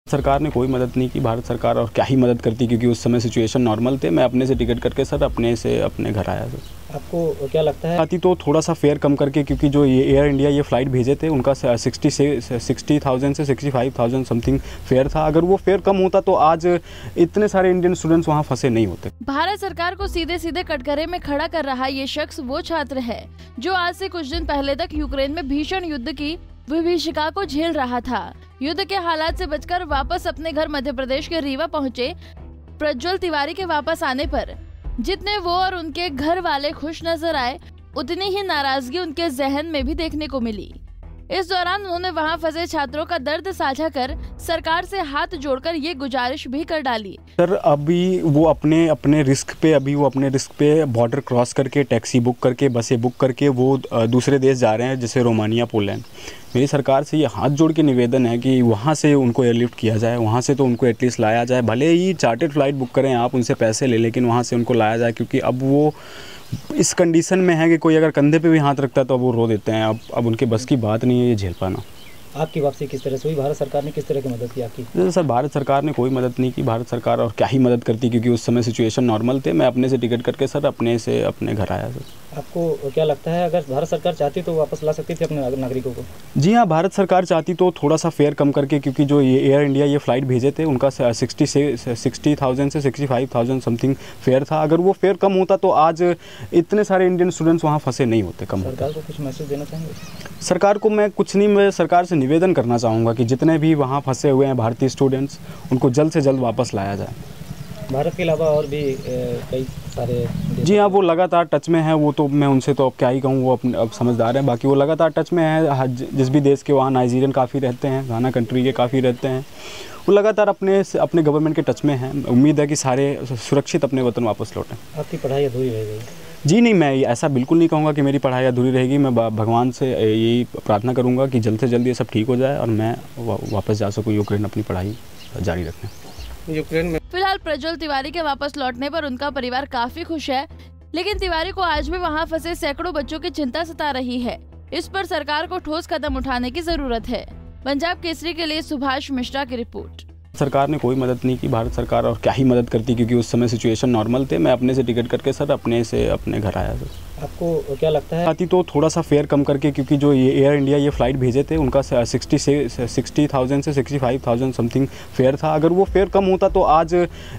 सरकार ने कोई मदद नहीं की, भारत सरकार, और क्या ही मदद करती, क्योंकि उस समय सिचुएशन नॉर्मल थे। मैं अपने से टिकट करके सर अपने घर आया सर। आपको क्या लगता है आती तो थोड़ा सा फेयर कम करके, क्योंकि जो ये एयर इंडिया ये फ़्लाइट भेजे थे उनका 60,000 से 65,000 समथिंग फेयर था। अगर वो फेयर कम होता तो आज इतने सारे इंडियन स्टूडेंट्स वहाँ फंसे नहीं होते। भारत सरकार को सीधे सीधे कटघरे में खड़ा कर रहा ये शख्स वो छात्र है जो आज से कुछ दिन पहले तक यूक्रेन में भीषण युद्ध की विभीषिका को झेल रहा था। युद्ध के हालात से बचकर वापस अपने घर मध्य प्रदेश के रीवा पहुंचे प्रज्वल तिवारी के वापस आने पर जितने वो और उनके घर वाले खुश नजर आए, उतनी ही नाराजगी उनके जहन में भी देखने को मिली। इस दौरान उन्होंने वहां फंसे छात्रों का दर्द साझा कर सरकार से हाथ जोड़कर ये गुजारिश भी कर डाली। सर अभी वो अपने रिस्क पे बॉर्डर क्रॉस करके टैक्सी बुक करके बसें बुक करके वो दूसरे देश जा रहे हैं, जैसे रोमानिया, पोलैंड। मेरी सरकार से ये हाथ जोड़ के निवेदन है कि वहाँ से उनको एयरलिफ्ट किया जाए, वहाँ से तो उनको एटलीस्ट लाया जाए। भले ही चार्टर्ड फ्लाइट बुक करें आप, उनसे पैसे ले, लेकिन वहाँ से उनको लाया जाए, क्योंकि अब वो इस कंडीशन में है कि कोई अगर कंधे पे भी हाथ रखता है तो अब वो रो देते हैं। अब उनके बस की बात नहीं है ये झेल पाना। आपकी वापसी किस तरह से हुई? भारत सरकार ने किस तरह की मदद की आपकी? सर भारत सरकार ने कोई मदद नहीं की, भारत सरकार, और क्या ही मदद करती, क्योंकि उस समय सिचुएशन नॉर्मल थे। मैं अपने से टिकट करके सर अपने घर आया सर। आपको क्या लगता है अगर भारत सरकार चाहती तो वापस ला सकती थी अपने नागरिकों को? जी हाँ, भारत सरकार चाहती तो थोड़ा सा फेयर कम करके, क्योंकि जो ये एयर इंडिया ये फ़्लाइट भेजे थे उनका 60,000 से 65,000 समथिंग फेयर था। अगर वो फेयर कम होता तो आज इतने सारे इंडियन स्टूडेंट्स वहाँ फंसे नहीं होते। कम सरकार को कुछ मैसेज देना चाहेंगे? सरकार को मैं कुछ नहीं, मैं सरकार से निवेदन करना चाहूँगा कि जितने भी वहाँ फंसे हुए हैं भारतीय स्टूडेंट्स, उनको जल्द से जल्द वापस लाया जाए। भारत के अलावा और भी कई सारे, जी हाँ, वो लगातार टच में है। वो तो मैं उनसे तो अब क्या ही कहूँ, वो अब समझदार हैं। बाकी वो लगातार टच में है जिस भी देश के, वहाँ नाइजीरियन काफ़ी रहते हैं, घाना कंट्री के काफ़ी रहते हैं। वो लगातार अपने गवर्नमेंट के टच में हैं। उम्मीद है कि सारे सुरक्षित अपने वतन वापस लौटें। आपकी पढ़ाई अधूरी रह गई? जी नहीं, मैं ऐसा बिल्कुल नहीं कहूँगा कि मेरी पढ़ाई अधूरी रहेगी। मैं भगवान से यही प्रार्थना करूँगा कि जल्द से जल्द ये सब ठीक हो जाए और मैं वापस जा सकूँ यूक्रेन अपनी पढ़ाई जारी रखने। यूक्रेन में फिलहाल प्रज्वल तिवारी के वापस लौटने पर उनका परिवार काफी खुश है, लेकिन तिवारी को आज भी वहां फंसे सैकड़ों बच्चों की चिंता सता रही है। इस पर सरकार को ठोस कदम उठाने की जरूरत है। पंजाब केसरी के लिए सुभाष मिश्रा की रिपोर्ट। सरकार ने कोई मदद नहीं की, भारत सरकार, और क्या ही मदद करती, क्योंकि उस समय सिचुएशन नॉर्मल थे। मैं अपने से टिकट करके सर अपने घर आया सर। आपको क्या लगता है आती तो थोड़ा सा फेयर कम करके, क्योंकि जो ये एयर इंडिया ये फ़्लाइट भेजे थे उनका 60,000 से 65,000 समथिंग फेयर था। अगर वो फेयर कम होता तो आज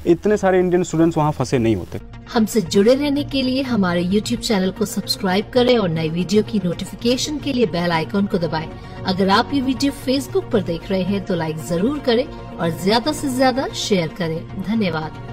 इतने सारे इंडियन स्टूडेंट्स वहाँ फंसे नहीं होते। हमसे जुड़े रहने के लिए हमारे YouTube चैनल को सब्सक्राइब करें और नई वीडियो की नोटिफिकेशन के लिए बेल आइकॉन को दबाएं। अगर आप ये वीडियो Facebook पर देख रहे हैं तो लाइक जरूर करें और ज्यादा से ज्यादा शेयर करें। धन्यवाद।